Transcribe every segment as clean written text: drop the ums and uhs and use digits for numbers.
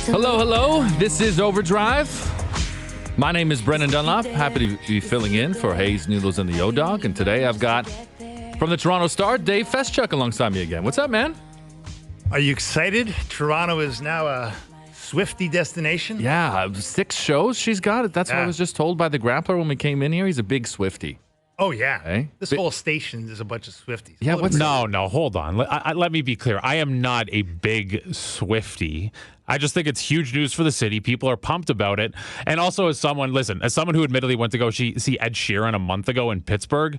Hello, hello. This is OverDrive. My name is Brendan Dunlop. Happy to be filling in for Hayes, Noodles, and the O-Dog. And today I've got, from the Toronto Star, Dave Feschuk alongside me again. What's up, man? Are you excited? Toronto is now a Swiftie destination? Yeah, 6 shows she's got it. That's what I was just told by the grappler when we came in here. He's a big Swiftie. Oh, yeah. Hey? This whole station is a bunch of Swifties. Yeah, No, hold on. Let me be clear. I am not a big Swiftie. I just think it's huge news for the city. People are pumped about it. And also as someone who admittedly went to go see Ed Sheeran a month ago in Pittsburgh,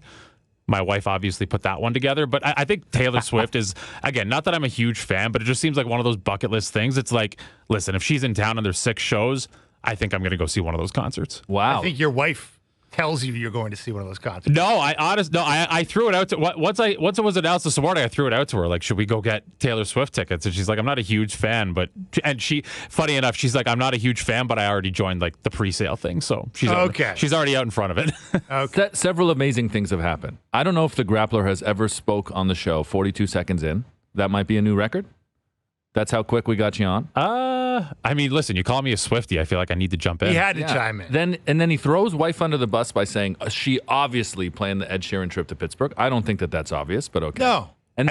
my wife obviously put that one together. But I think Taylor Swift is, again, not that I'm a huge fan, but it just seems like one of those bucket list things. It's like, listen, if she's in town and there's 6 shows, I think I'm going to go see one of those concerts. Wow. I think your wife tells you you're going to see one of those concerts. No, I threw it out to once it was announced this morning. I threw it out to her like, should we go get Taylor Swift tickets? And she's like, I'm not a huge fan, funny enough, she's like, I'm not a huge fan, but I already joined like the pre-sale thing, so she's already out in front of it. Okay. Several amazing things have happened. I don't know if the grappler has ever spoke on the show 42 seconds in. That might be a new record. That's how quick we got you on. I mean, listen, you call me a Swiftie, I feel like I need to jump in. He had to chime in. Then he throws wife under the bus by saying she obviously planned the Ed Sheeran trip to Pittsburgh. I don't think that's obvious, but okay. No. And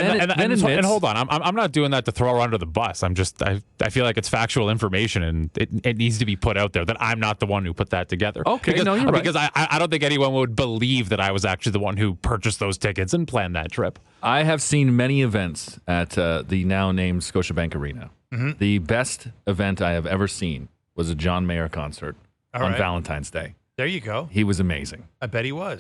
hold on, I'm not doing that to throw her under the bus. I feel like it's factual information, and it needs to be put out there that I'm not the one who put that together. Okay, you're right. Because I don't think anyone would believe that I was actually the one who purchased those tickets and planned that trip. I have seen many events at the now named Scotiabank Arena. Mm-hmm. The best event I have ever seen was a John Mayer concert on Valentine's Day. There you go. He was amazing. I bet he was.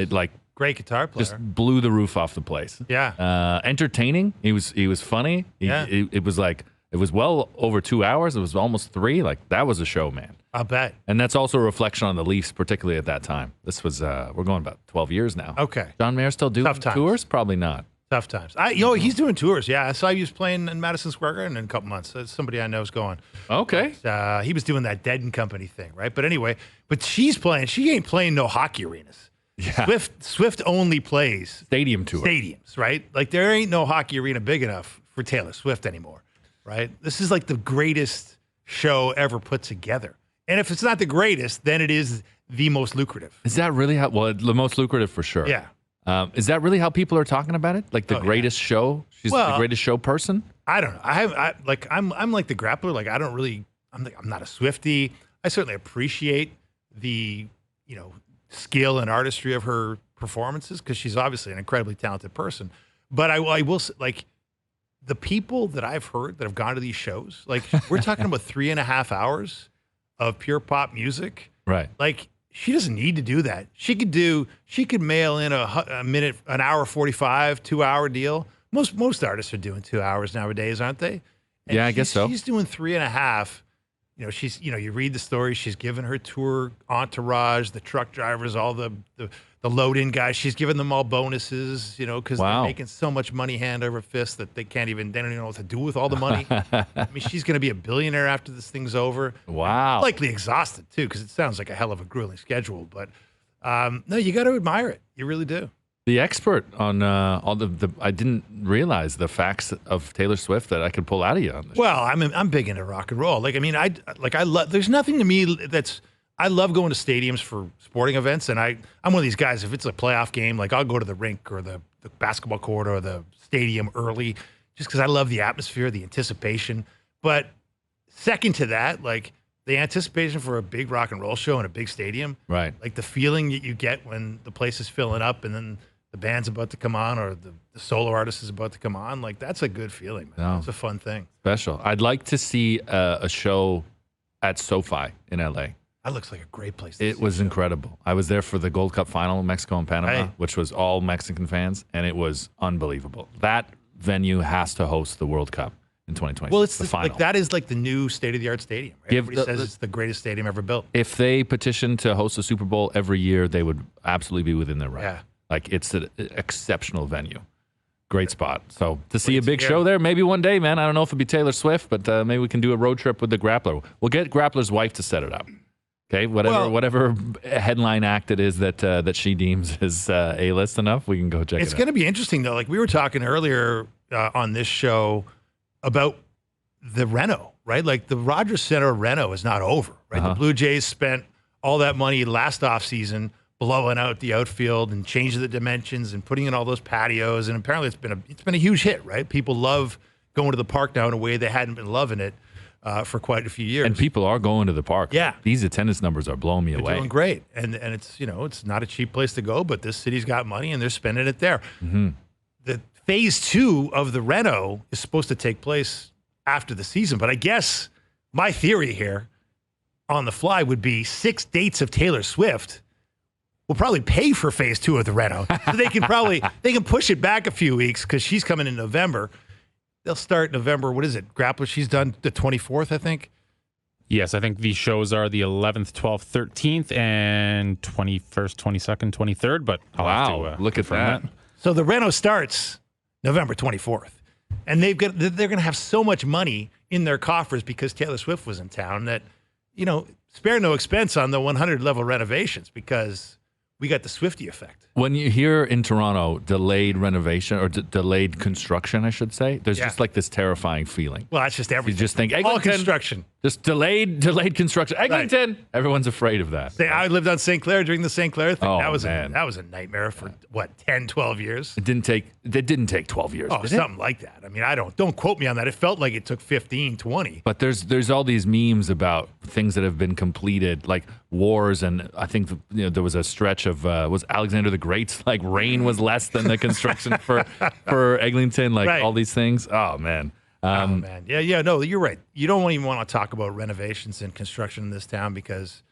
Great guitar player. Just blew the roof off the place. Yeah. Entertaining. He was funny. It was well over 2 hours. It was almost 3. That was a show, man. I'll bet. And that's also a reflection on the Leafs, particularly at that time. This was we're going about 12 years now. Okay. John Mayer still doing tours? Probably not. Tough times. He's doing tours. Yeah, I saw he was playing in Madison Square Garden in a couple months. That's somebody I know is going. Okay. But, he was doing that Dead and Company thing, right? But anyway, she's playing. She ain't playing no hockey arenas. Yeah. Swift only plays stadium tour. Stadiums, right? There ain't no hockey arena big enough for Taylor Swift anymore, right? This is the greatest show ever put together. And if it's not the greatest, then it is the most lucrative. Is that really how? Well, the most lucrative for sure. Yeah. Is that really how people are talking about it? Like the greatest show? She's the greatest show person? I don't know. I'm like the grappler. I don't really. I'm not a Swiftie. I certainly appreciate the skill and artistry of her performances because she's obviously an incredibly talented person. But I will say, the people that I've heard that have gone to these shows, we're talking about 3.5 hours of pure pop music. Right. She doesn't need to do that. She could mail in a minute, an hour 45, 2 hour deal. Most artists are doing 2 hours nowadays, aren't they? And I guess so. She's doing 3.5. You read the story. She's given her tour entourage, the truck drivers, all the load-in guys. She's given them all bonuses, because they're making so much money hand over fist that they don't even know what to do with all the money. I mean, she's going to be a billionaire after this thing's over. Wow. Likely exhausted, too, because it sounds like a hell of a grueling schedule. But, no, you got to admire it. You really do. The expert on all the I didn't realize the facts of Taylor Swift that I could pull out of you on this. Well, I'm big into rock and roll. I love. There's nothing to me I love going to stadiums for sporting events, and I'm one of these guys. If it's a playoff game, I'll go to the rink or the basketball court or the stadium early, just because I love the atmosphere, the anticipation. But second to that, the anticipation for a big rock and roll show in a big stadium, right? The feeling that you get when the place is filling up and then the band's about to come on or the solo artist is about to come on, that's a good feeling, man. It's a fun thing. Special. I'd like to see a show at SoFi in LA. That looks like a great place. It was incredible. I was there for the Gold Cup final, Mexico and Panama, which was all Mexican fans, and it was unbelievable. That venue has to host the World Cup in 2020. Well, it's the final. That is the new state-of-the-art stadium. Right? Everybody says it's the greatest stadium ever built. If they petitioned to host a Super Bowl every year, they would absolutely be within their right. Yeah. It's an exceptional venue. Great spot. So to see a big show there, maybe one day, man. I don't know if it'll be Taylor Swift, but maybe we can do a road trip with the grappler. We'll get Grappler's wife to set it up. Okay, whatever headline act it is that she deems is A-list enough, we can go check it out. It's going to be interesting, though. We were talking earlier on this show about the reno. right? Like the Rogers Center reno is not over, right? The Blue Jays spent all that money last offseason blowing out the outfield and changing the dimensions and putting in all those patios. And apparently it's been a huge hit, right? People love going to the park now in a way they hadn't been loving it for quite a few years. And people are going to the park. Yeah. These attendance numbers are blowing me away. Doing great. And it's, it's not a cheap place to go, but this city's got money and they're spending it there. Mm-hmm. The phase 2 of the reno is supposed to take place after the season. But I guess my theory here on the fly would be 6 dates of Taylor Swift will probably pay for phase 2 of the reno. So they can push it back a few weeks because she's coming in November. They'll start November. What is it? Grappler, she's done the 24th, I think. Yes, I think these shows are the 11th, 12th, 13th, and 21st, 22nd, 23rd. But I'll have to, look at that. So the reno starts November 24th. And they're going to have so much money in their coffers because Taylor Swift was in town that, spare no expense on the 100 level renovations because we got the Swiftie effect. When you hear in Toronto delayed renovation or delayed construction, I should say, there's just like this terrifying feeling. Well, that's just everything. You just think all Eglinton, construction. Just delayed construction. Eglinton. Right. Everyone's afraid of that. I lived on St. Clair during the St. Clair thing. Oh, that was man. that was a nightmare for 10, 12 years. It didn't take 12 years. Oh, something like that. I mean, don't quote me on that. It felt like it took 15, 20. But there's all these memes about things that have been completed, like wars, and I think there was a stretch of was Alexander the Great's like rain was less than the construction for Eglinton, like right. all these things. Oh man. Oh man, yeah, no, you're right. You don't even want to talk about renovations and construction in this town because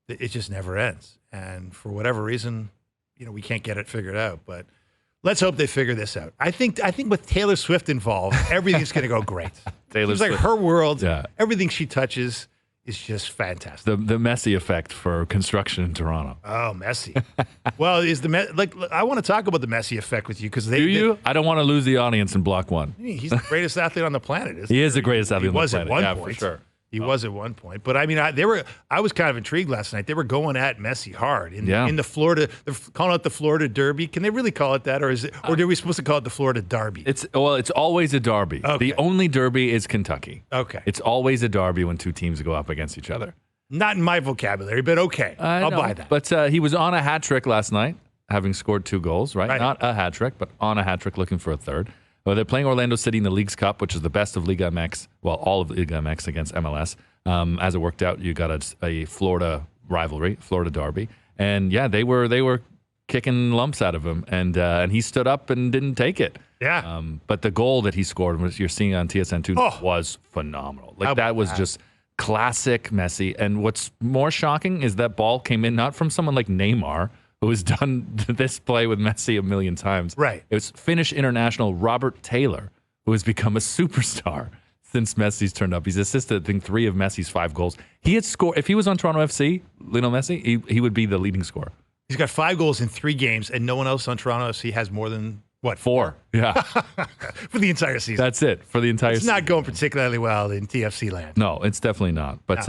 it just never ends. And for whatever reason, we can't get it figured out. But let's hope they figure this out. I think with Taylor Swift involved, everything's going to go great. It's like her world. Yeah. Everything she touches is just fantastic. The Messi effect for construction in Toronto. Oh, Messi. Well, I want to talk about the Messi effect with you because I don't want to lose the audience in block 1. He's the greatest athlete on the planet. Isn't he is the greatest athlete on the planet. He was at one point. point. For sure. He was at one point. But I mean, I was kind of intrigued last night. They were going at Messi hard in the Florida. They're calling it the Florida Derby. Can they really call it that, or are we supposed to call it the Florida Derby? It's always a derby. Okay. The only derby is Kentucky. Okay. It's always a derby when two teams go up against each other. Not in my vocabulary, but okay. I'll buy that. But he was on a hat trick last night, having scored 2 goals, right? Not a hat trick, but on a hat trick, looking for a third. Well, they're playing Orlando City in the Leagues Cup, which is the best of Liga MX. Well, all of Liga MX against MLS. As it worked out, you got a Florida rivalry, Florida derby, and they were kicking lumps out of him, and he stood up and didn't take it. Yeah. But the goal that he scored, which you're seeing on TSN2, was phenomenal. That was just classic Messi. And what's more shocking is that ball came in not from someone like Neymar, who has done this play with Messi a million times. Right. It was Finnish international Robert Taylor, who has become a superstar since Messi's turned up. He's assisted, I think, 3 of Messi's 5 goals. He had scored, if he was on Toronto FC, Lionel Messi, he would be the leading scorer. He's got 5 goals in 3 games, and no one else on Toronto FC has more than, 4? Yeah. For the entire season. That's it, for the entire season. It's not going particularly well in TFC land. No, it's definitely not. But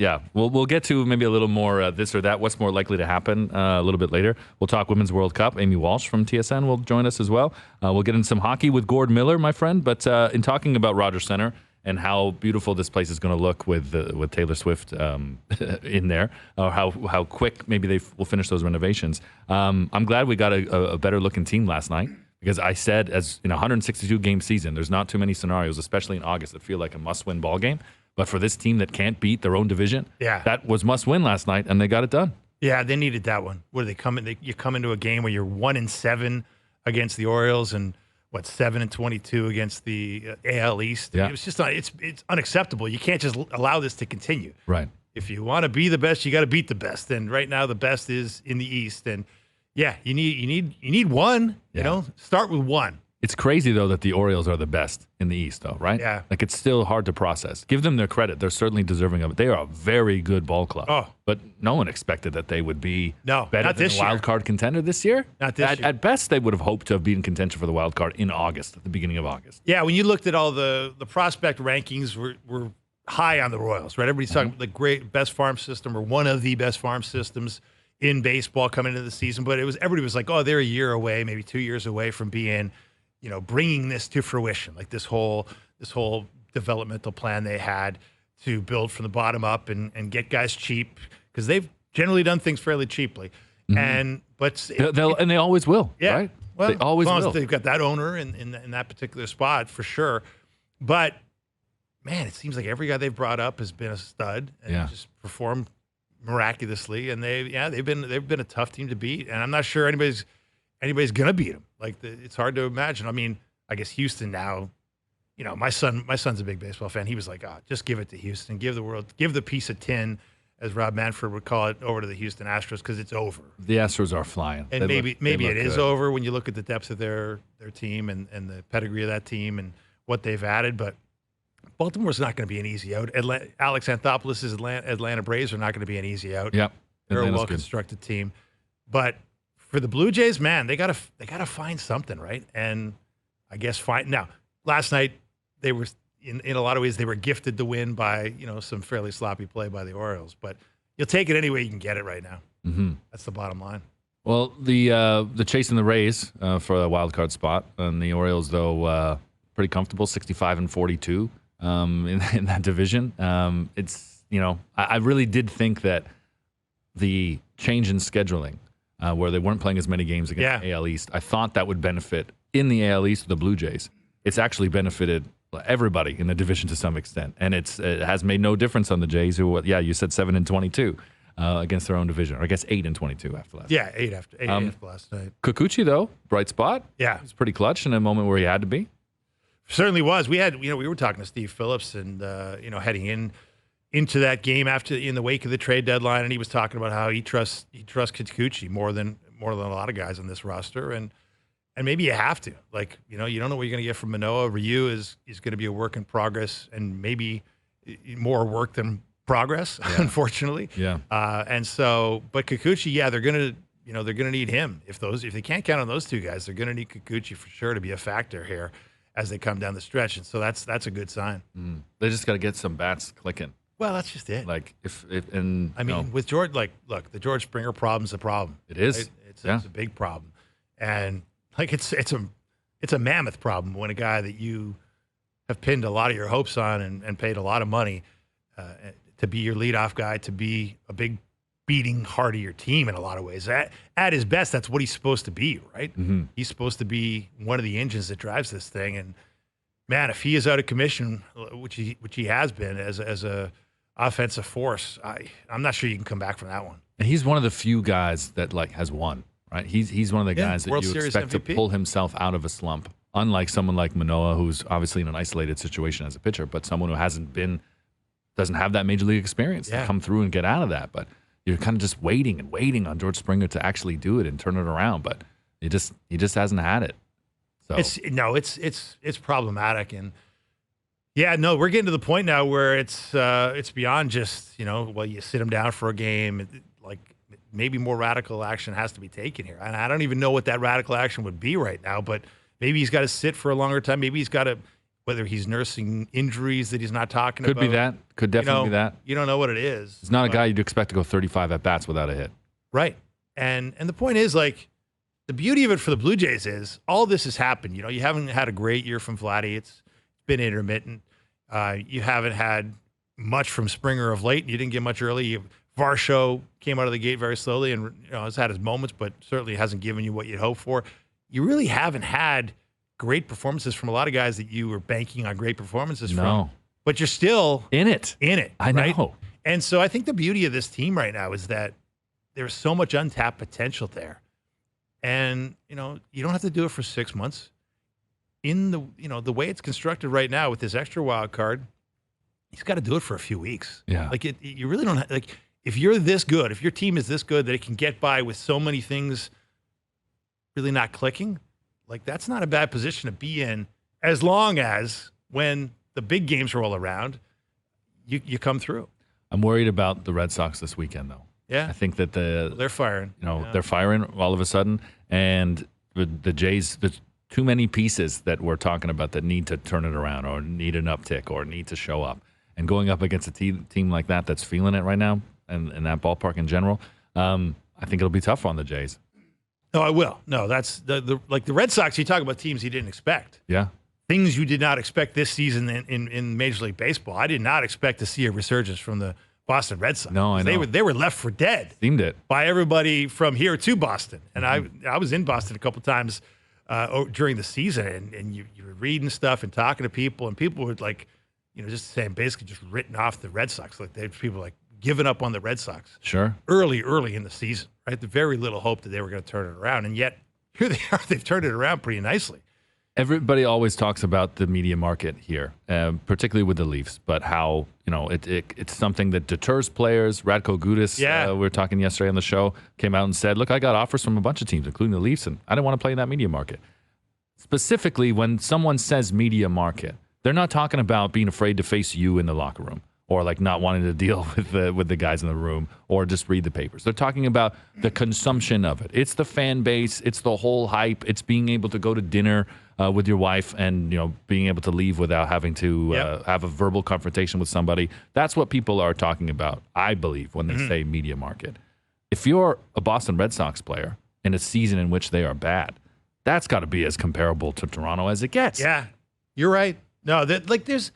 yeah, we'll get to maybe a little more this or that, what's more likely to happen a little bit later. We'll talk Women's World Cup. Amy Walsh from TSN will join us as well. We'll get into some hockey with Gord Miller, my friend. But in talking about Rogers Center and how beautiful this place is going to look with Taylor Swift in there, or how quick maybe they will finish those renovations. I'm glad we got a better looking team last night, because I said, as in a 162 game season, there's not too many scenarios, especially in August, that feel like a must win ball game. But for this team that can't beat their own division, that was must win last night, and they got it done. Yeah, they needed that one. Where they come in, you come into a game where you're 1-7 against the Orioles and 7-22 against the AL East. Yeah. It was just it's unacceptable. You can't just allow this to continue. Right. If you want to be the best, you got to beat the best. And right now, the best is in the East. And yeah, you need one. Yeah. Start with one. It's crazy though that the Orioles are the best in the East, though, right? Yeah. Like, it's still hard to process. Give them their credit; they're certainly deserving of it. They are a very good ball club. Oh, but no one expected that they would be better than a wild card contender this year. Not this year. At best, they would have hoped to have been in contention for the wild card in August, at the beginning of August. Yeah, when you looked at all the prospect rankings, were high on the Royals, right? Everybody's talking about the great best farm system, or one of the best farm systems in baseball coming into the season. But everybody was like, oh, they're a year away, maybe 2 years away from being, bringing this to fruition, like this whole developmental plan they had to build from the bottom up and get guys cheap, because they've generally done things fairly cheaply. And they always will. Yeah. Right? Well, They always as long will. as they've got that owner in that particular spot, for sure. But man, it seems like every guy they've brought up has been a stud and just performed miraculously. And they've been a tough team to beat. And I'm not sure anybody's gonna beat them. Like it's hard to imagine. I mean, I guess Houston now. You know, my son's a big baseball fan. He was like, just give it to Houston. Give the piece of tin, as Rob Manfred would call it, over to the Houston Astros, because it's over. The Astros are flying. And maybe it is over when you look at the depth of their team and the pedigree of that team and what they've added. But Baltimore's not going to be an easy out. Alex Anthopoulos' Atlanta Braves are not going to be an easy out. Yep. They're Atlanta's a well-constructed team. But for the Blue Jays, man, they gotta find something, right? And I guess now, last night, they were in a lot of ways they were gifted the win by some fairly sloppy play by the Orioles, but you'll take it any way you can get it right now. Mm-hmm. That's the bottom line. Well, the chasing the Rays for a wild card spot, and the Orioles though pretty comfortable, 65-42 in that division. It's I really did think that the change in scheduling, where they weren't playing as many games against the AL East, I thought that would benefit in the AL East the Blue Jays. It's actually benefited everybody in the division to some extent, and it has made no difference on the Jays, who you said 7-22 against their own division, or I guess 8-22 after last. Yeah, 8 after last night. Kikuchi though, bright spot. Yeah, he's pretty clutch in a moment where he had to be. Certainly was. We were talking to Steve Phillips and heading into that game in the wake of the trade deadline, and he was talking about how he trusts Kikuchi more than a lot of guys on this roster, and maybe you have to. Like, you don't know what you're going to get from Manoah. Ryu is going to be a work in progress, and maybe more work than progress, unfortunately. Yeah. But Kikuchi, they're going to need him. If they can't count on those two guys, they're going to need Kikuchi for sure to be a factor here as they come down the stretch. And so that's a good sign. They just got to get some bats clicking. Well, that's just it. Like with George, look, the George Springer problem's a problem. It is. Right? It's a big problem, and it's a mammoth problem when a guy that you have pinned a lot of your hopes on and paid a lot of money to be your leadoff guy, to be a big beating heart of your team in a lot of ways. At his best, that's what he's supposed to be, right? Mm-hmm. He's supposed to be one of the engines that drives this thing. And man, if he is out of commission, which he has been as a offensive force, I'm not sure you can come back from that one. And he's one of the few guys that has won. Right, he's one of the guys that World you Series expect MVP. to pull himself out of a slump. Unlike someone like Manoah, who's obviously in an isolated situation as a pitcher, but someone who doesn't have that major league experience to come through and get out of that. But you're kind of just waiting on George Springer to actually do it and turn it around. But he just hasn't had it. So it's problematic, and we're getting to the point now where it's beyond just you sit him down for a game. Maybe more radical action has to be taken here. And I don't even know what that radical action would be right now, but maybe he's got to sit for a longer time. Maybe he's got to, whether he's nursing injuries that he's not talking about. Could be that. Could definitely be that. You don't know what it is. He's not a guy you'd expect to go 35 at-bats without a hit. Right. And the point is, the beauty of it for the Blue Jays is all this has happened. You haven't had a great year from Vladdy. It's been intermittent. You haven't had much from Springer of late. You didn't get much early. Varsho came out of the gate very slowly and has had his moments, but certainly hasn't given you what you'd hope for. You really haven't had great performances from a lot of guys that you were banking on great performances from. But you're still in it. I know. Right? And so I think the beauty of this team right now is that there's so much untapped potential there. And, you don't have to do it for 6 months. In the way it's constructed right now with this extra wild card, he's got to do it for a few weeks. Yeah. You really don't if you're this good, if your team is this good that it can get by with so many things really not clicking, that's not a bad position to be in, as long as when the big games roll around, you come through. I'm worried about the Red Sox this weekend, though. Yeah. I think that they're firing. They're firing all of a sudden, and the Jays, there's too many pieces that we're talking about that need to turn it around or need an uptick or need to show up. And going up against a team like that's feeling it right now, and that ballpark in general, I think it'll be tough on the Jays. No, I will. No, that's the Red Sox. You talk about teams you didn't expect. Yeah. things you did not expect this season in Major League Baseball. I did not expect to see a resurgence from the Boston Red Sox. No, I know. They were left for dead. Seemed it. By everybody from here to Boston. And I was in Boston a couple times during the season, and you were reading stuff and talking to people, and people were like, just saying basically just written off the Red Sox. Like people like giving up on the Red Sox. Sure. Early in the season, right? The very little hope that they were going to turn it around. And yet here they are. They've turned it around pretty nicely. Everybody always talks about the media market here, particularly with the Leafs, but how it's something that deters players. Radko Gudas, we were talking yesterday on the show, came out and said, "Look, I got offers from a bunch of teams, including the Leafs, and I didn't want to play in that media market." Specifically, when someone says media market, they're not talking about being afraid to face you in the locker room, or like not wanting to deal with the guys in the room, or just read the papers. They're talking about the consumption of it. It's the fan base. It's the whole hype. It's being able to go to dinner with your wife and being able to leave without having to have a verbal confrontation with somebody. That's what people are talking about, I believe, when they say media market. If you're a Boston Red Sox player in a season in which they are bad, that's got to be as comparable to Toronto as it gets. Yeah, you're right. No, there's,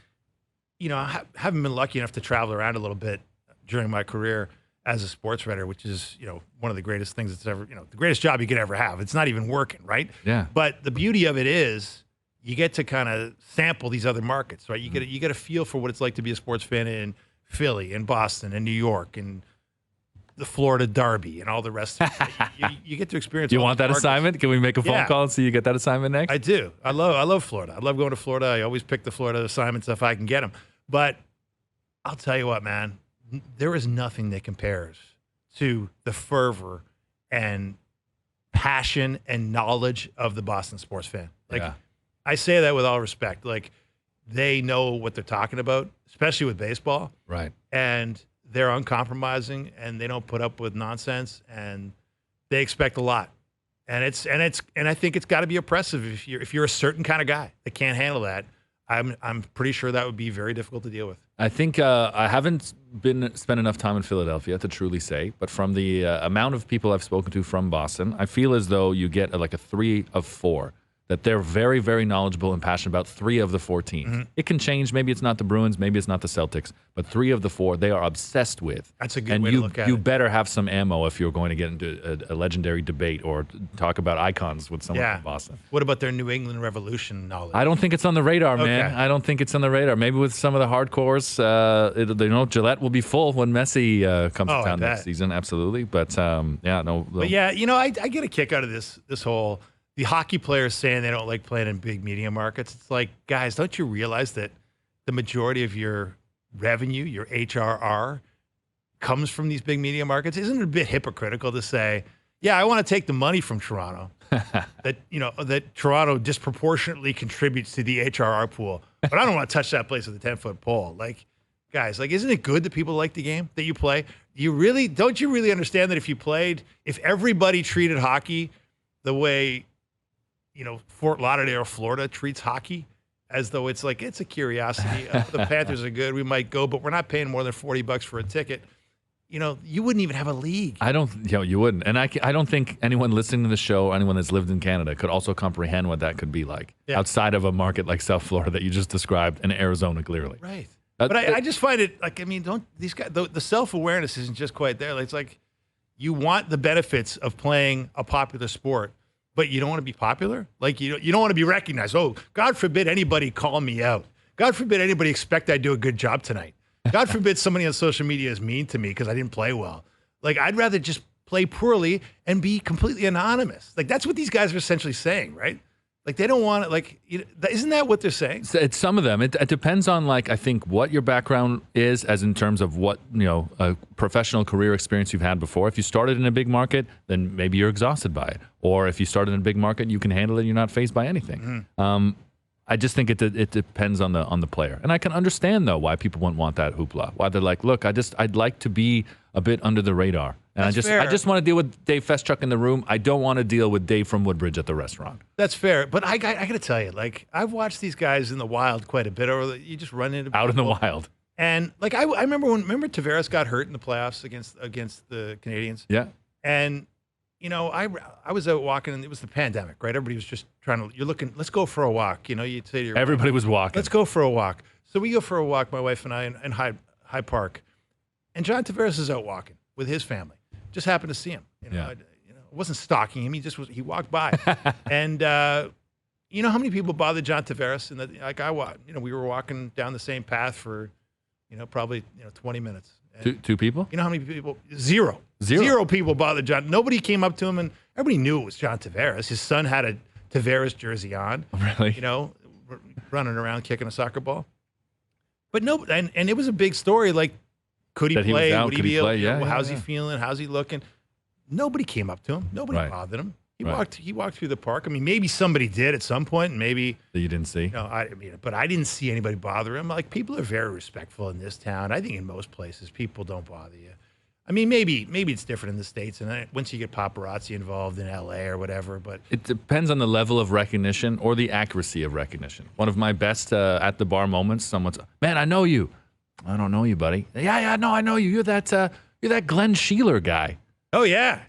I haven't been lucky enough to travel around a little bit during my career as a sports writer, which is, one of the greatest things that's ever, the greatest job you could ever have. It's not even working, right? Yeah. But the beauty of it is you get to kind of sample these other markets, right? You get a feel for what it's like to be a sports fan in Philly and Boston and New York and the Florida Derby and all the rest of it. You get to experience. Do you want that assignment? Can we make a phone call and see you get that assignment next? I do. I love Florida. I love going to Florida. I always pick the Florida assignments if I can get them. But I'll tell you what, man, there is nothing that compares to the fervor and passion and knowledge of the Boston sports fan. I say that with all respect. Like, they know what they're talking about, especially with baseball. Right. And they're uncompromising, and they don't put up with nonsense, and they expect a lot. And I think it's got to be oppressive if you're a certain kind of guy that can't handle that. I'm pretty sure that would be very difficult to deal with. I think I haven't spent enough time in Philadelphia to truly say, but from the amount of people I've spoken to from Boston, I feel as though you get like a 3 of 4. That they're very, very knowledgeable and passionate about 3 of the 4 teams. Mm-hmm. It can change. Maybe it's not the Bruins. Maybe it's not the Celtics. But 3 of the 4, they are obsessed with. That's a good way to look at it. You better have some ammo if you're going to get into a legendary debate or talk about icons with someone from Boston. What about their New England Revolution knowledge? I don't think it's on the radar, man. I don't think it's on the radar. Maybe with some of the hardcores, Gillette will be full when Messi comes to town next season. Absolutely. But, no. But, I get a kick out of this whole... The hockey players saying they don't like playing in big media markets. It's like, guys, don't you realize that the majority of your revenue, your HRR, comes from these big media markets? Isn't it a bit hypocritical to say, I want to take the money from Toronto, that Toronto disproportionately contributes to the HRR pool, but I don't want to touch that place with a 10-foot pole. Like, guys, isn't it good that people like the game that you play? Don't you really understand that if everybody treated hockey the way Fort Lauderdale, Florida treats hockey, as though it's a curiosity. The Panthers are good. We might go, but we're not paying more than $40 for a ticket. You wouldn't even have a league. You wouldn't. And I don't think anyone listening to the show, anyone that's lived in Canada, could also comprehend what that could be like outside of a market like South Florida that you just described, and Arizona, clearly. Right. But I just find it don't these guys, the self-awareness isn't just quite there. It's like you want the benefits of playing a popular sport, but you don't want to be popular? You don't want to be recognized. Oh, God forbid anybody call me out. God forbid anybody expect I do a good job tonight. God forbid somebody on social media is mean to me because I didn't play well. I'd rather just play poorly and be completely anonymous. That's what these guys are essentially saying, right? They don't want it. Isn't that what they're saying? It's some of them. It depends on I think what your background is, as in terms of what a professional career experience you've had before. If you started in a big market, then maybe you're exhausted by it. Or if you started in a big market, you can handle it. You're not fazed by anything. Mm-hmm. I just think it depends on the player, and I can understand though why people wouldn't want that hoopla. Why they're like, look, I'd like to be a bit under the radar. And I just want to deal with Dave Feschuk in the room. I don't want to deal with Dave from Woodbridge at the restaurant. That's fair. But I got to tell you, I've watched these guys in the wild quite a bit. Or you just run into out in the wild. And I remember when Tavares got hurt in the playoffs against the Canadians. Yeah. And I was out walking, and it was the pandemic, right? Everybody was just trying to. You're looking. Let's go for a walk. You'd say to your Everybody was walking. Let's go for a walk. So we go for a walk, my wife and I, in Hyde Park, and John Tavares is out walking with his family. Just happened to see him. I wasn't stalking him. He walked by, and you know how many people bothered John Tavares? And we were walking down the same path for, probably 20 minutes. Two people? You know how many people? Zero people bothered John. Nobody came up to him, and everybody knew it was John Tavares. His son had a Tavares jersey on. Really? Running around kicking a soccer ball. But no, and it was a big story. Like, could he That he was play? down, Would he could be he able? play? Yeah, How's yeah. he feeling? How's he looking? Nobody came up to him. Nobody Right. bothered him. He Right. walked through the park. I mean, maybe somebody did at some point, and maybe. That you didn't see? But I didn't see anybody bother him. Like, people are very respectful in this town. I think in most places, people don't bother you. I mean, maybe it's different in the States, and then once you get paparazzi involved in LA or whatever. But It depends on the level of recognition or the accuracy of recognition. One of my best at the bar moments, someone's, man, I know you. I don't know you, buddy. Yeah, no, I know you. You're that Glenn Sheeler guy. oh yeah,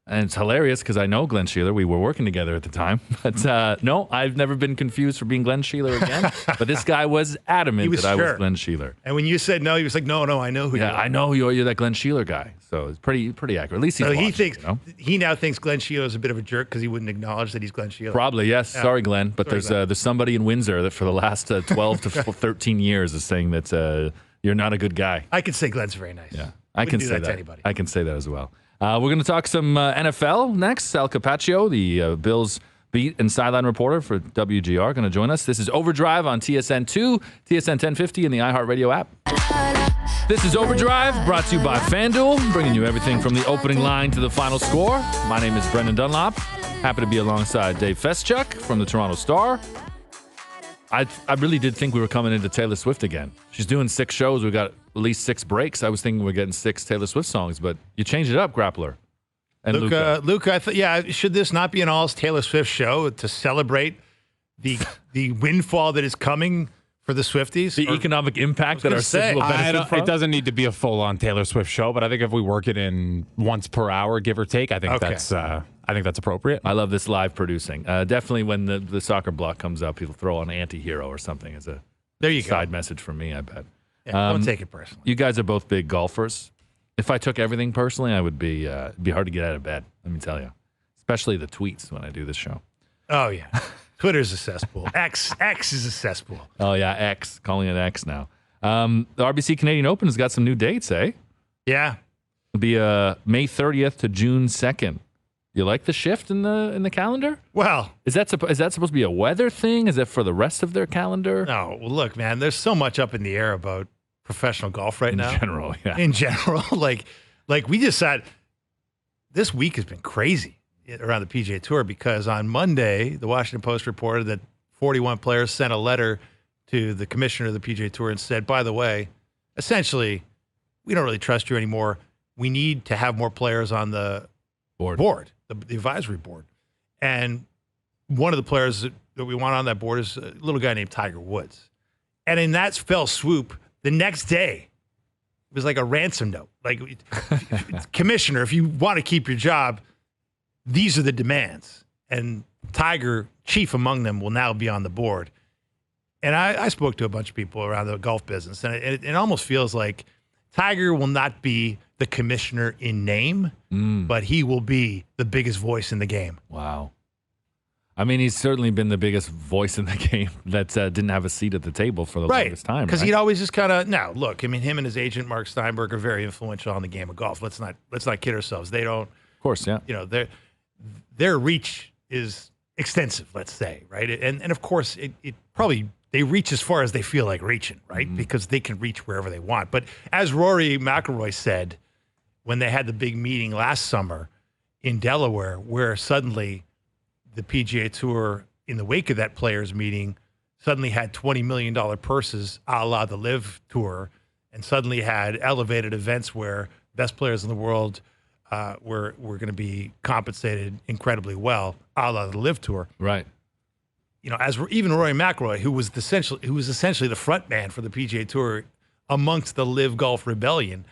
And it's hilarious because I know Glenn Sheeler. We were working together at the time. But no, I've never been confused for being Glenn Sheeler again. But this guy was adamant He was that I sure. was Glenn Sheeler. and when you said no, he was like, no, I know who you Yeah, are. I know you're that Glenn Sheeler guy. So it's pretty accurate. At least he's So watching, he thinks you know? now thinks Glenn Sheeler is a bit of a jerk because he wouldn't acknowledge that he's Glenn Sheeler. Probably, yes. Yeah. Sorry, Glenn. But Sorry, there's somebody in Windsor that for the last 12 to 13 years is saying that you're not a good guy. I could say Glenn's very nice. Yeah, I Wouldn't can do say that that. to anybody. I can say that as well. We're going to talk some NFL next. Sal Capaccio, the Bills beat and sideline reporter for WGR, going to join us. This is OverDrive on TSN2, TSN 1050, and the iHeartRadio app. This is OverDrive, brought to you by FanDuel, bringing you everything from the opening line to the final score. My name is Brendan Dunlop. Happy to be alongside Dave Feschuk from the Toronto Star. I really did think we were coming into Taylor Swift again. She's doing 6 shows. We got at least 6 breaks. I was thinking we're getting 6 Taylor Swift songs, but you changed it up, Grappler. And Luca, I thought, should this not be an all Taylor Swift show to celebrate the windfall that is coming for the Swifties? The economic impact that our say, cities will benefit from? It doesn't need to be a full-on Taylor Swift show, but I think if we work it in once per hour, give or take, I think that's appropriate. I love this live producing. Definitely when the soccer block comes up, people throw on anti-hero or something as a There you side message from me, I bet. Yeah, don't take it personally. You guys are both big golfers. If I took everything personally, I would be it'd be hard to get out of bed, let me tell you. Especially the tweets when I do this show. Oh, yeah. Twitter's a cesspool. X is a cesspool. Oh, yeah, X. Calling it X now. The RBC Canadian Open has got some new dates, eh? Yeah. It'll be May 30th to June 2nd. You like the shift in the calendar? Well, Is that supposed to be a weather thing? Is it for the rest of their calendar? no. Well, look, man, there's so much up in the air about professional golf right now. In general, yeah. In general, like we just said, this week has been crazy around the PGA Tour because on Monday, the Washington Post reported that 41 players sent a letter to the commissioner of the PGA Tour and said, by the way, essentially, we don't really trust you anymore. We need to have more players on the board, the advisory board. And one of the players that we want on that board is a little guy named Tiger Woods. And in that fell swoop, the next day, it was like a ransom note. Like, commissioner, if you want to keep your job, these are the demands. And Tiger, chief among them, will now be on the board. And I spoke to a bunch of people around the golf business, and it almost feels like Tiger will not be the commissioner in name, but he will be the biggest voice in the game. Wow. I mean, he's certainly been the biggest voice in the game that didn't have a seat at the table for the longest time. Because right? he'd always just kind of, now, look, I mean, him and his agent, Mark Steinberg, are very influential on the game of golf. Let's not kid ourselves. They don't, Of course, yeah. their reach is extensive, let's say, right? And of course, it probably, they reach as far as they feel like reaching, right? Because they can reach wherever they want. But as Rory McIlroy said when they had the big meeting last summer in Delaware, where suddenly the PGA Tour, in the wake of that players' meeting, suddenly had $20 million purses a la the Live Tour, and suddenly had elevated events where best players in the world were going to be compensated incredibly well, a la the Live Tour. Right. As even Rory McIlroy, who was essentially the front man for the PGA Tour amongst the Live Golf rebellion,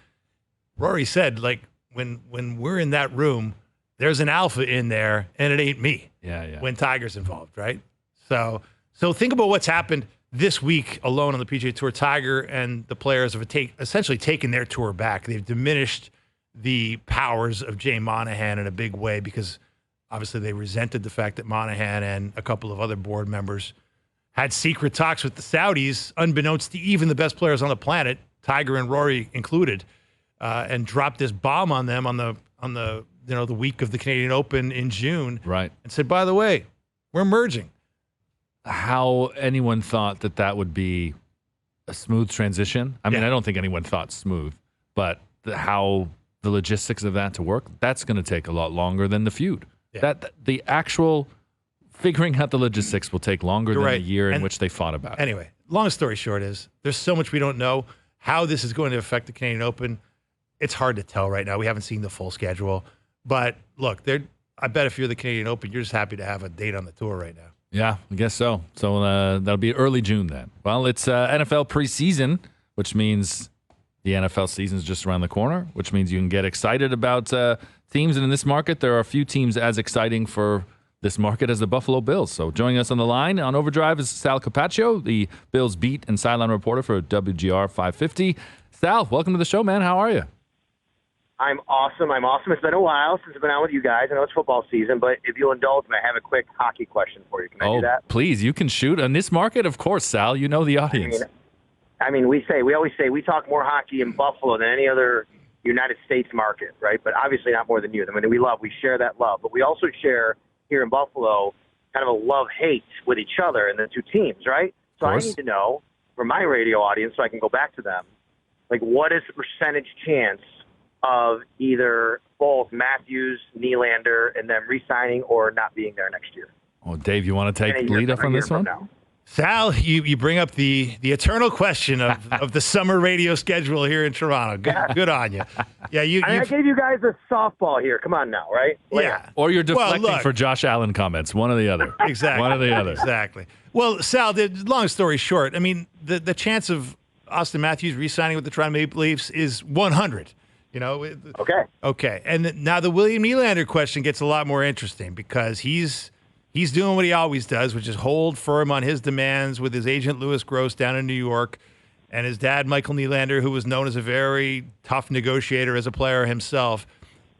Rory said, like, when we're in that room, there's an alpha in there, and it ain't me. Yeah. When Tiger's involved, right? So think about what's happened this week alone on the PGA Tour. Tiger and the players have essentially taken their tour back. They've diminished the powers of Jay Monahan in a big way because obviously they resented the fact that Monahan and a couple of other board members had secret talks with the Saudis, unbeknownst to even the best players on the planet, Tiger and Rory included, and dropped this bomb on them on the the week of the Canadian Open in June. Right. And said, by the way, we're merging. How anyone thought that would be a smooth transition. I mean, I don't think anyone thought smooth, but how the logistics of that to work, that's going to take a lot longer than the feud. Yeah. The actual figuring out the logistics will take longer than the year in which they fought about it. Anyway, long story short is there's so much we don't know. How this is going to affect the Canadian Open, it's hard to tell right now. We haven't seen the full schedule. But look, I bet if you're the Canadian Open, you're just happy to have a date on the tour right now. Yeah, I guess so. So that'll be early June then. Well, it's NFL preseason, which means the NFL season is just around the corner, which means you can get excited about teams. And in this market, there are a few teams as exciting for this market as the Buffalo Bills. So joining us on the line on OverDrive is Sal Capaccio, the Bills beat and sideline reporter for WGR 550. Sal, welcome to the show, man. How are you? I'm awesome. It's been a while since I've been on with you guys. I know it's football season, but if you'll indulge me, I have a quick hockey question for you. Can I do that? Please, you can shoot. On this market, of course, Sal. You know the audience. I mean, we always say we talk more hockey in Buffalo than any other United States market, right? But obviously not more than you. I mean, we share that love. But we also share here in Buffalo kind of a love-hate with each other and the two teams, right? So I need to know, for my radio audience, so I can go back to them, like what is the percentage chance of either both Matthews, Nylander, and them re-signing or not being there next year? Oh, Dave, you want to take lead up on this one? Sal, you bring up the eternal question of the summer radio schedule here in Toronto. Good on you. Yeah, I gave you guys a softball here. Come on now, right? Yeah. Or you're deflecting for Josh Allen comments. One or the other. Exactly. One or the other. Exactly. Well, Sal, long story short, I mean, the chance of Austin Matthews re-signing with the Toronto Maple Leafs is 100. Okay. And now the William Nylander question gets a lot more interesting because he's doing what he always does, which is hold firm on his demands with his agent Louis Gross down in New York, and his dad Michael Nylander, who was known as a very tough negotiator as a player himself.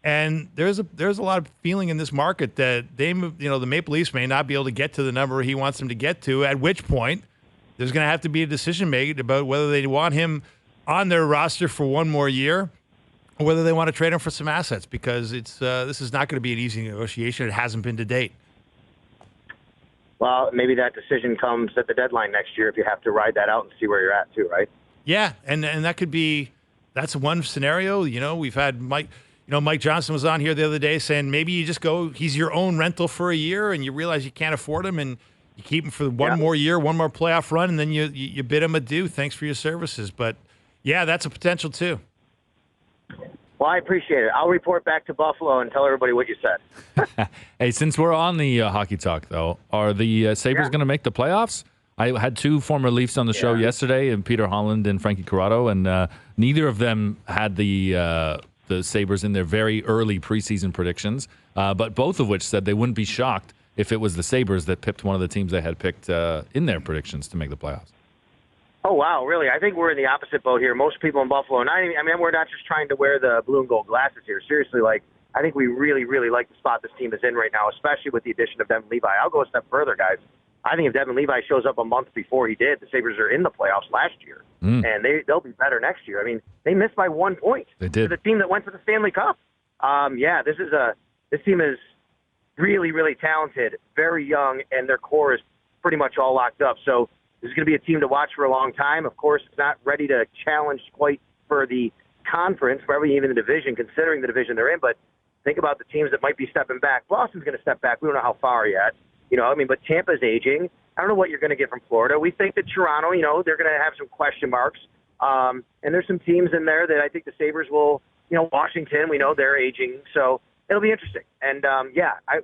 And there's a lot of feeling in this market that the Maple Leafs may not be able to get to the number he wants them to get to. At which point, there's going to have to be a decision made about whether they want him on their roster for one more year, or whether they want to trade him for some assets, because this is not going to be an easy negotiation. It hasn't been to date. Well, maybe that decision comes at the deadline next year if you have to ride that out and see where you're at too, right? Yeah, and that could be – that's one scenario. We've had Mike Johnson was on here the other day saying maybe you just go – he's your own rental for a year and you realize you can't afford him and you keep him for one more year, one more playoff run, and then you bid him adieu. Thanks for your services. But, yeah, that's a potential too. Well, I appreciate it. I'll report back to Buffalo and tell everybody what you said. Hey, since we're on the hockey talk, though, are the Sabres going to make the playoffs? I had two former Leafs on the show yesterday, and Peter Holland and Frankie Corrado, and neither of them had the Sabres in their very early preseason predictions, but both of which said they wouldn't be shocked if it was the Sabres that picked one of the teams they had picked in their predictions to make the playoffs. Oh, wow, really? I think we're in the opposite boat here. Most people in Buffalo, and I mean, we're not just trying to wear the blue and gold glasses here. Seriously, I think we really, really like the spot this team is in right now, especially with the addition of Devin Levi. I'll go a step further, guys. I think if Devin Levi shows up a month before he did, the Sabres are in the playoffs last year, and they'll be better next year. I mean, they missed by 1 point. They did. To the team that went to the Stanley Cup. This team is really, really talented, very young, and their core is pretty much all locked up. So this is going to be a team to watch for a long time. Of course, it's not ready to challenge quite for the conference, probably even the division, considering the division they're in. But think about the teams that might be stepping back. Boston's going to step back. We don't know how far yet. But Tampa's aging. I don't know what you're going to get from Florida. We think that Toronto, they're going to have some question marks. And there's some teams in there that I think the Sabres will, Washington, we know they're aging. So it'll be interesting. And,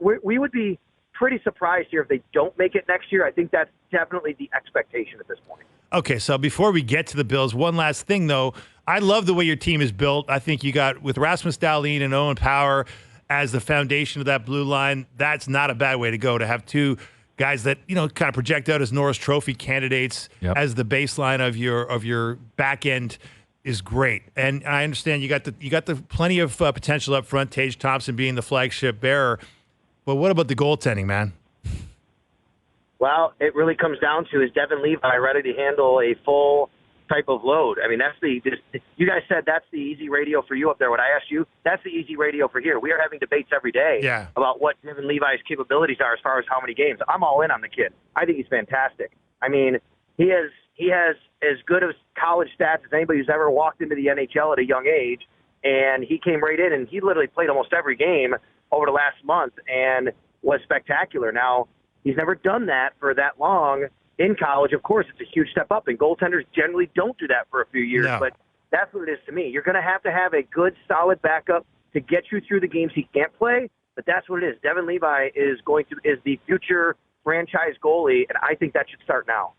we would be pretty surprised here if they don't make it next year. I think that's definitely the expectation at this point. Okay, so before we get to the Bills, one last thing, though. I love the way your team is built. I think you got, with Rasmus Dahlin and Owen Power as the foundation of that blue line, that's not a bad way to go, to have two guys that, kind of project out as Norris Trophy candidates as the baseline of your back end is great. And I understand you got the plenty of potential up front, Tage Thompson being the flagship bearer. But what about the goaltending, man? Well, it really comes down to, is Devin Levi ready to handle a full type of load? I mean, you guys said that's the easy radio for you up there. What I asked you, that's the easy radio for here. We are having debates every day about what Devin Levi's capabilities are as far as how many games. I'm all in on the kid. I think he's fantastic. I mean, he has as good of college stats as anybody who's ever walked into the NHL at a young age, and he came right in, and he literally played almost every game over the last month and was spectacular. Now, he's never done that for that long in college. Of course, it's a huge step up, and goaltenders generally don't do that for a few years. No. But that's what it is to me. You're going to have a good, solid backup to get you through the games he can't play, but that's what it is. Devin Levi is the future franchise goalie, and I think that should start now.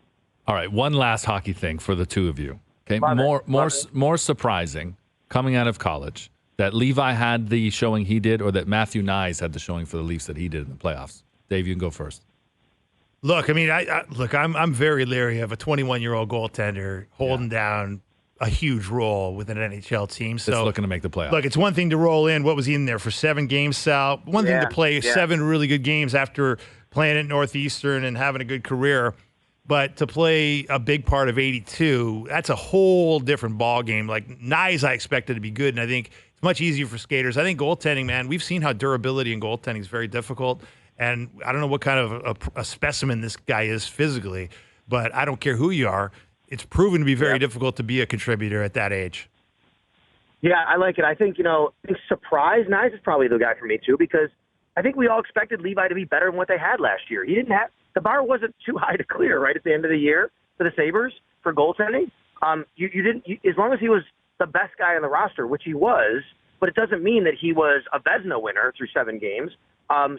All right, one last hockey thing for the two of you. Okay, more surprising coming out of college that Levi had the showing he did, or that Matthew Nyes had the showing for the Leafs that he did in the playoffs. Dave, you can go first. Look, I mean, I'm very leery of a 21-year-old goaltender holding down a huge role with an NHL team. So it's looking to make the playoffs. Look, it's one thing to roll in. What was he in there for 7 games, Sal? One thing to play 7 really good games after playing at Northeastern and having a good career. But to play a big part of 82, that's a whole different ball game. Like, Nyes, I expected to be good, and I think it's much easier for skaters. I think goaltending, man, we've seen how durability in goaltending is very difficult. And I don't know what kind of a specimen this guy is physically, but I don't care who you are. It's proven to be very difficult to be a contributor at that age. Yeah, I like it. I think, surprise, Nyes is probably the guy for me, too, because I think we all expected Levi to be better than what they had last year. The bar wasn't too high to clear right at the end of the year for the Sabres for goaltending. You didn't, as long as he was the best guy on the roster, which he was, but it doesn't mean that he was a Vezina winner through 7 games.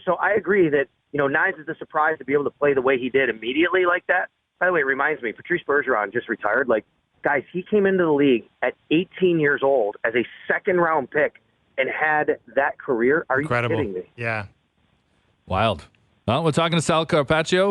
So I agree that, Nyes is the surprise to be able to play the way he did immediately like that. By the way, it reminds me, Patrice Bergeron just retired. Like, guys, he came into the league at 18 years old as a second-round pick and had that career. Are Incredible. You kidding me? Yeah. Wild. Well, we're talking to Sal Capaccio,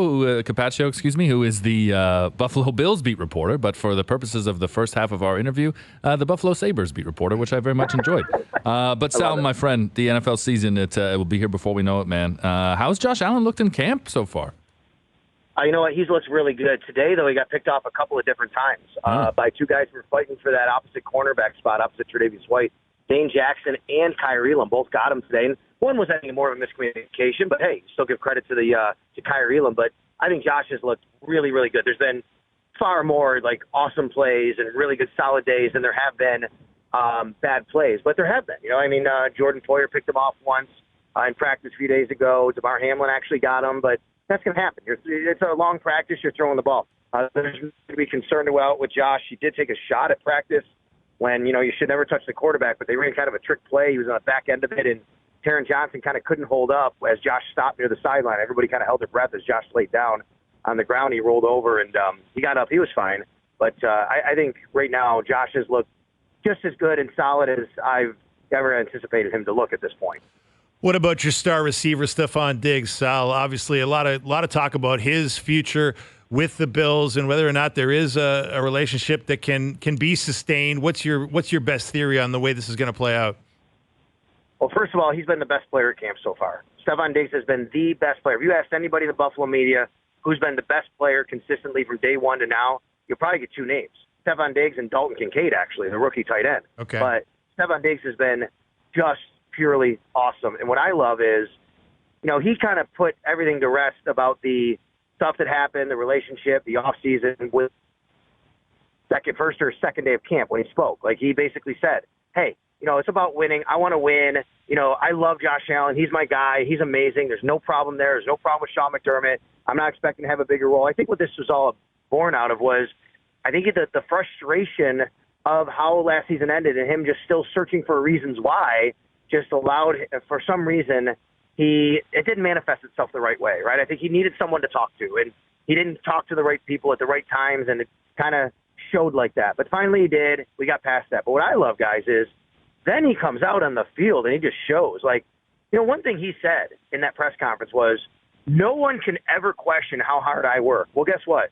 who is the Buffalo Bills beat reporter, but for the purposes of the first half of our interview, the Buffalo Sabres beat reporter, which I very much enjoyed. But Sal, my friend, the NFL season, it will be here before we know it, man. How's Josh Allen looked in camp so far? You know what? He's looked really good. Today, though, he got picked off a couple of different times by 2 guys who were fighting for that opposite cornerback spot opposite Tre'Davious White. Dane Jackson and Kyrie Elam both got him today. And one was, I think, more of a miscommunication, but hey, still give credit to to Kyrie Elam. But I think Josh has looked really, really good. There's been far more awesome plays and really good solid days than there have been bad plays. But there have been. Jordan Poyer picked him off once in practice a few days ago. DeMar Hamlin actually got him, but that's going to happen. It's a long practice. You're throwing the ball. There's nothing to be concerned about with Josh. He did take a shot at practice when, you should never touch the quarterback, but they ran kind of a trick play. He was on the back end of it, and Taron Johnson kind of couldn't hold up as Josh stopped near the sideline. Everybody kind of held their breath as Josh laid down on the ground. He rolled over, and he got up. He was fine. But I think right now Josh has looked just as good and solid as I've ever anticipated him to look at this point. What about your star receiver, Stefon Diggs, Sal? Obviously, a lot of talk about his future with the Bills and whether or not there is a relationship that can be sustained. What's your best theory on the way this is going to play out? Well, first of all, he's been the best player at camp so far. Stefon Diggs has been the best player. If you asked anybody in the Buffalo media who's been the best player consistently from day one to now, you'll probably get 2 names. Stefon Diggs and Dalton Kincaid, actually, the rookie tight end. Okay. But Stefon Diggs has been just purely awesome. And what I love is, he kind of put everything to rest about the stuff that happened, the relationship, the offseason with first or second day of camp when he spoke. He basically said, hey, it's about winning. I want to win. I love Josh Allen. He's my guy. He's amazing. There's no problem there. There's no problem with Sean McDermott. I'm not expecting to have a bigger role. I think what this was all born out of was, I think the frustration of how last season ended and him just still searching for reasons why just allowed, for some reason, it didn't manifest itself the right way, right? I think he needed someone to talk to, and he didn't talk to the right people at the right times, and it kind of showed like that. But finally he did. We got past that. But what I love, guys, is then he comes out on the field and he just shows. One thing he said in that press conference was, no one can ever question how hard I work. Well, guess what?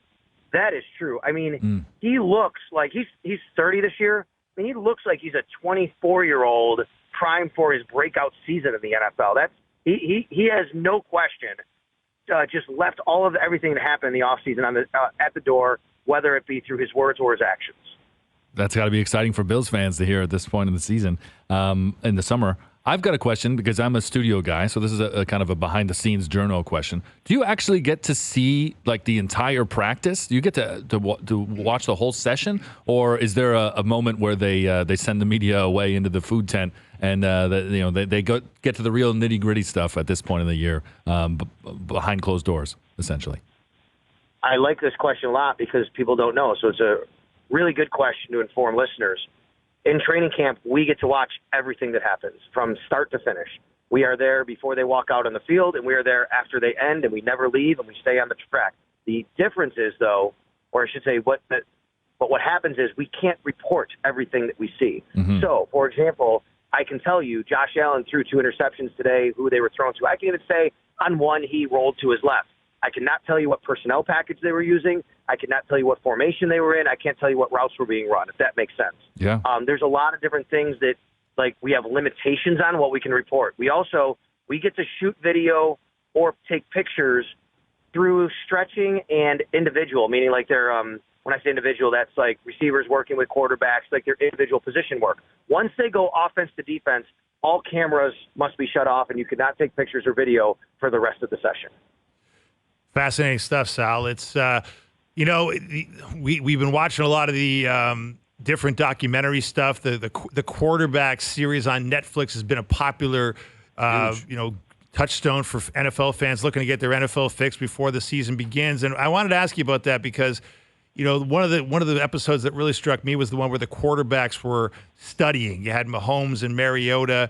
That is true. I mean, he looks like he's 30 this year. I mean, he looks like he's a 24-year-old primed for his breakout season in the NFL. He has no question just left all of everything that happened in the offseason at the door, whether it be through his words or his actions. That's got to be exciting for Bills fans to hear at this point in the season, in the summer. I've got a question because I'm a studio guy, so this is a kind of a behind-the-scenes journal question. Do you actually get to see like the entire practice? Do you get to watch the whole session, or is there a moment where they send the media away into the food tent and they get to the real nitty-gritty stuff at this point in the year, behind closed doors, essentially? I like this question a lot because people don't know, so it's a really good question to inform listeners. In training camp, we get to watch everything that happens from start to finish. We are there before they walk out on the field, and we are there after they end, and we never leave, and we stay on the track. The difference is, though, or I should say, what happens is we can't report everything that we see. Mm-hmm. So, for example, I can tell you Josh Allen threw 2 interceptions today, who they were thrown to. I can even say on one he rolled to his left. I cannot tell you what personnel package they were using. I cannot tell you what formation they were in. I can't tell you what routes were being run, if that makes sense. Yeah. There's a lot of different things that, like, we have limitations on what we can report. We get to shoot video or take pictures through stretching and individual, meaning like they're, when I say individual, that's like receivers working with quarterbacks, like their individual position work. Once they go offense to defense, all cameras must be shut off, and you could not take pictures or video for the rest of the session. Fascinating stuff, Sal. It's, we've been watching a lot of the different documentary stuff. The quarterback series on Netflix has been a popular, touchstone for NFL fans looking to get their NFL fix before the season begins. And I wanted to ask you about that because, one of the episodes that really struck me was the one where the quarterbacks were studying. You had Mahomes and Mariota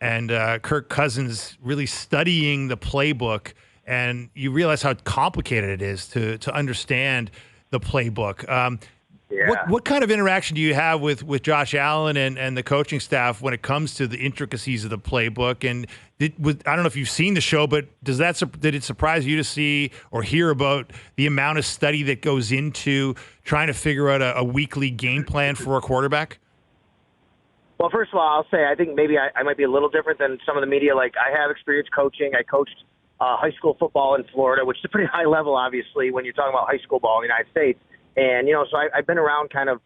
and Kirk Cousins really studying the playbook. And you realize how complicated it is to understand the playbook. What kind of interaction do you have with Josh Allen and the coaching staff when it comes to the intricacies of the playbook? And I don't know if you've seen the show, but did it surprise you to see or hear about the amount of study that goes into trying to figure out a weekly game plan for a quarterback? Well, first of all, I'll say I think maybe I might be a little different than some of the media. Like, I have experience coaching. I coached high school football in Florida, which is a pretty high level, obviously, when you're talking about high school ball in the United States. And, so I've been around kind of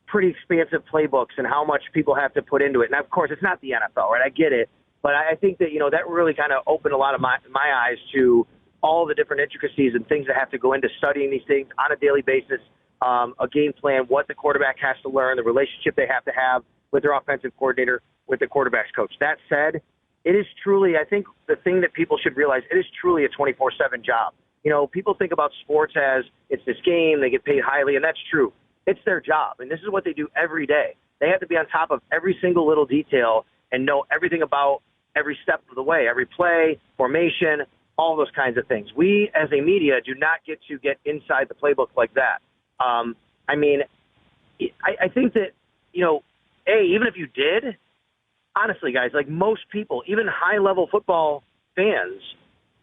pretty expansive playbooks and how much people have to put into it. And, of course, it's not the NFL, right? I get it. But I think that, that really kind of opened a lot of my eyes to all the different intricacies and things that have to go into studying these things on a daily basis, a game plan, what the quarterback has to learn, the relationship they have to have with their offensive coordinator, with the quarterback's coach. That said, it is truly, I think the thing that people should realize, it is truly a 24/7 job. People think about sports as it's this game, they get paid highly, and that's true. It's their job, and this is what they do every day. They have to be on top of every single little detail and know everything about every step of the way, every play, formation, all those kinds of things. We, as a media, do not get to get inside the playbook like that. I think that, even if you did, honestly, guys, like most people, even high-level football fans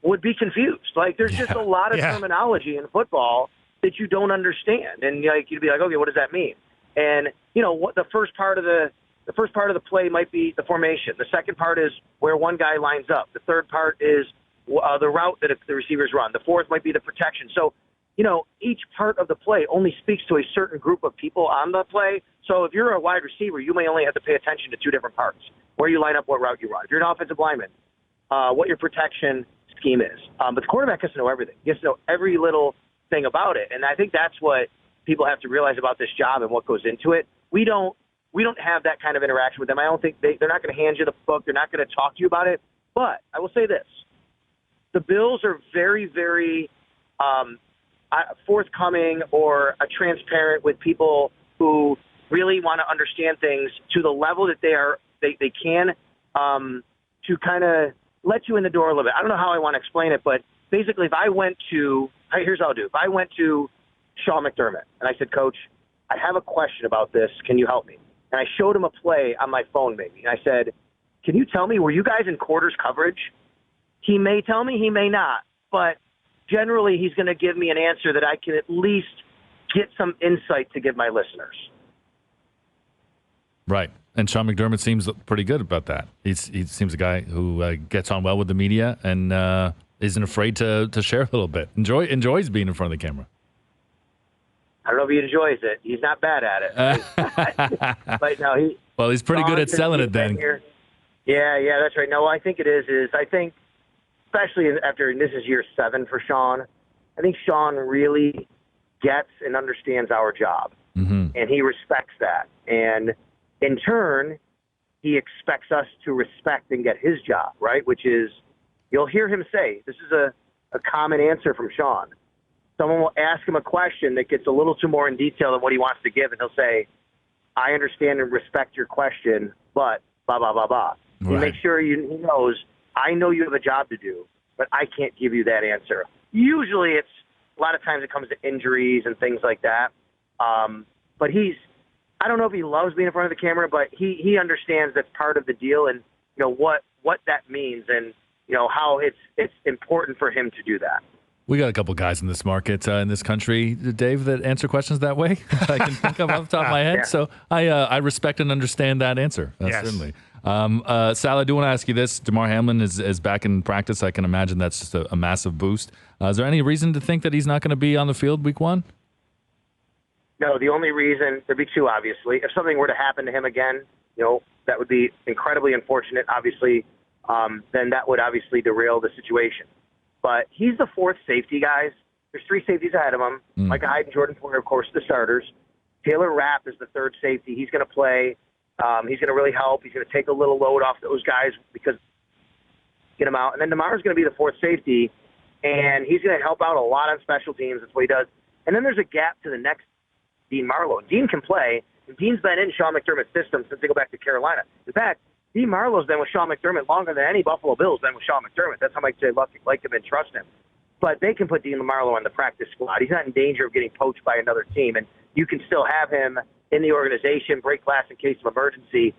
would be confused. Like, there's just a lot of terminology in football that you don't understand, and you'd be like, okay, what does that mean? And what the first part of the play might be the formation. The second part is where one guy lines up. The third part is the route that the receivers run. The fourth might be the protection. So, each part of the play only speaks to a certain group of people on the play. So if you're a wide receiver, you may only have to pay attention to 2 different parts: where you line up, what route you run. If you're an offensive lineman, what your protection scheme is. But the quarterback has to know everything. He has to know every little thing about it. And I think that's what people have to realize about this job and what goes into it. We don't have that kind of interaction with them. I don't think they're not going to hand you the book. They're not going to talk to you about it. But I will say this. The Bills are very, very forthcoming or transparent with people who really want to understand things to the level that they can to kind of let you in the door a little bit. I don't know how I want to explain it, but basically here's what I'll do. If I went to Sean McDermott and I said, Coach, I have a question about this. Can you help me? And I showed him a play on my phone maybe. And I said, can you tell me, were you guys in quarters coverage? He may tell me, he may not. But generally, he's going to give me an answer that I can at least get some insight to give my listeners. Right. And Sean McDermott seems pretty good about that. He seems a guy who gets on well with the media and isn't afraid to share a little bit. Enjoys being in front of the camera. I don't know if he enjoys it. He's not bad at it. But no, he's pretty good at selling it then. Yeah, that's right. No, I think it is I think, especially after this is year 7 for Sean, I think Sean really gets and understands our job. Mm-hmm. And he respects that. And in turn, he expects us to respect and get his job, right? Which is, you'll hear him say, this is a common answer from Sean. Someone will ask him a question that gets a little too more in detail than what he wants to give, and he'll say, I understand and respect your question, but blah, blah, blah, blah. Right. He makes sure he knows, I know you have a job to do, but I can't give you that answer. Usually a lot of times it comes to injuries and things like that. But I don't know if he loves being in front of the camera, but he understands that's part of the deal and, what that means and, how it's important for him to do that. We got a couple guys in this market, in this country, Dave, that answer questions that way. I can think of off the top of my head. Yeah. So I respect and understand that answer, Yes. certainly. Sal, I do want to ask you this. DeMar Hamlin is back in practice. I can imagine that's just a massive boost. Is there any reason to think that he's not going to be on the field week 1? No, the only reason, there'd be 2, obviously. If something were to happen to him again, that would be incredibly unfortunate, obviously. Then that would obviously derail the situation. But he's the 4th safety, guys. There's 3 safeties ahead of him. Micah Hyde and Jordan Poyer, of course, the starters. Taylor Rapp is the 3rd safety. He's going to play. He's going to really help. He's going to take a little load off those guys because get him out. And then DeMar's going to be the 4th safety, and he's going to help out a lot on special teams. That's what he does. And then there's a gap to the next Dean Marlowe. Dean can play, and Dean's been in Sean McDermott's system since they go back to Carolina. In fact, Dean Marlowe's been with Sean McDermott longer than any Buffalo Bill's been with Sean McDermott. That's how much they like him and trust him. But they can put Dean Marlowe on the practice squad. He's not in danger of getting poached by another team, and you can still have him in the organization, break glass in case of emergency.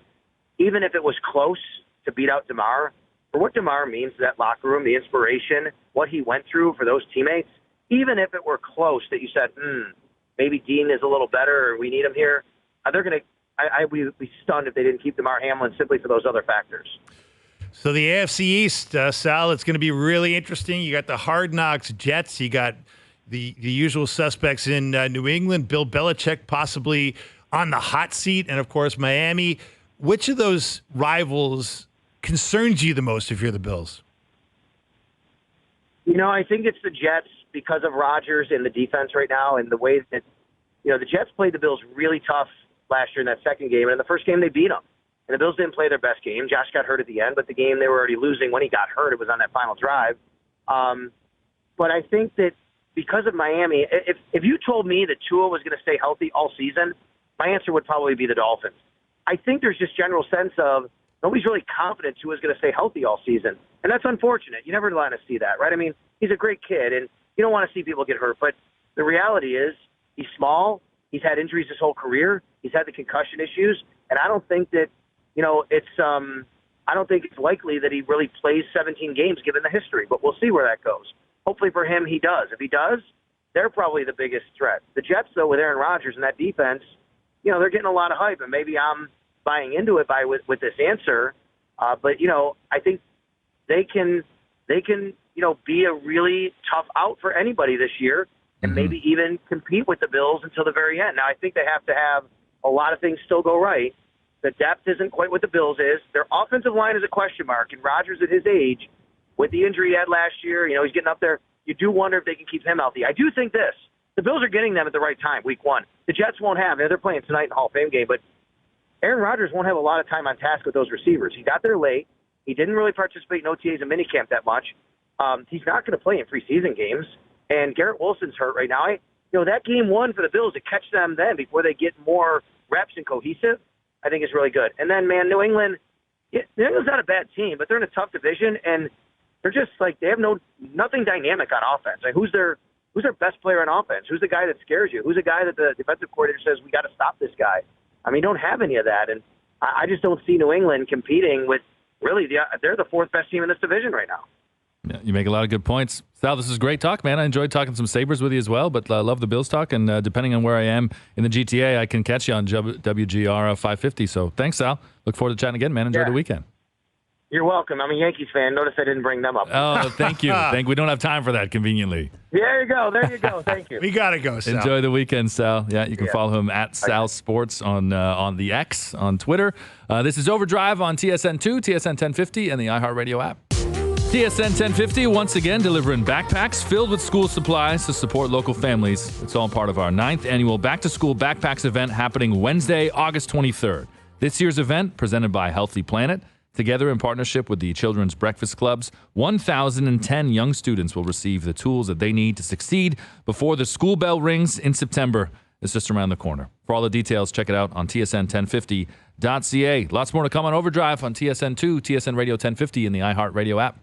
Even if it was close to beat out DeMar, for what DeMar means to that locker room, the inspiration, what he went through for those teammates, even if it were close that you said, maybe Dean is a little better or we need him here, they're going to I would be stunned if they didn't keep DeMar Hamlin simply for those other factors. So the AFC East, Sal, it's going to be really interesting. You got the Hard Knocks Jets. You got the usual suspects in New England. Bill Belichick possibly on the hot seat. And, of course, Miami. Which of those rivals concerns you the most if you're the Bills? I think it's the Jets because of Rodgers and the defense right now and the way that, the Jets played the Bills really tough last year in that second game. And in the first game, they beat them. And the Bills didn't play their best game. Josh got hurt at the end, but the game they were already losing when he got hurt. It was on that final drive. But I think that because of Miami, if you told me that Tua was going to stay healthy all season, my answer would probably be the Dolphins. I think there's just general sense of nobody's really confident Tua's going to stay healthy all season. And that's unfortunate. You never want to see that, right? I mean, he's a great kid, and you don't want to see people get hurt. But the reality is he's small. He's had injuries his whole career. He's had the concussion issues. And I don't think that, I don't think it's likely that he really plays 17 games given the history. But we'll see where that goes. Hopefully for him, he does. If he does, they're probably the biggest threat. The Jets, though, with Aaron Rodgers and that defense, they're getting a lot of hype. And maybe I'm buying into it with this answer. But I think they can be a really tough out for anybody this year and maybe even compete with the Bills until the very end. Now, I think they have to have a lot of things still go right. The depth isn't quite what the Bills is. Their offensive line is a question mark, and Rodgers at his age, with the injury he had last year, he's getting up there. You do wonder if they can keep him healthy. I do think this. The Bills are getting them at the right time, week 1. The Jets won't have. They're playing tonight in the Hall of Fame game, but Aaron Rodgers won't have a lot of time on task with those receivers. He got there late. He didn't really participate in OTAs and minicamp that much. He's not going to play in preseason games. And Garrett Wilson's hurt right now. That game 1 for the Bills to catch them then before they get more reps and cohesive, I think is really good. And then, man, New England's not a bad team, but they're in a tough division, and they're just like they have nothing dynamic on offense. Like who's their best player on offense? Who's the guy that scares you? Who's the guy that the defensive coordinator says we got to stop this guy? I mean, don't have any of that, and I just don't see New England competing with really, they're the fourth best team in this division right now. Yeah, you make a lot of good points. Sal, this is great talk, man. I enjoyed talking some Sabres with you as well, but love the Bills talk. And depending on where I am in the GTA, I can catch you on WGR 550. So thanks, Sal. Look forward to chatting again, man. Enjoy the weekend. You're welcome. I'm a Yankees fan. Notice I didn't bring them up. Oh, thank you. We don't have time for that, conveniently. There you go. Thank you. We got to go, Sal. Enjoy the weekend, Sal. Yeah, you can follow him at Sal Sports on the X on Twitter. This is Overdrive on TSN2, TSN 1050, and the iHeartRadio app. TSN 1050, once again, delivering backpacks filled with school supplies to support local families. It's all part of our 9th annual Back to School Backpacks event happening Wednesday, August 23rd. This year's event, presented by Healthy Planet, together in partnership with the Children's Breakfast Clubs, 1,010 young students will receive the tools that they need to succeed before the school bell rings in September. It's just around the corner. For all the details, check it out on tsn1050.ca. Lots more to come on Overdrive on TSN2, TSN Radio 1050, and the iHeartRadio app.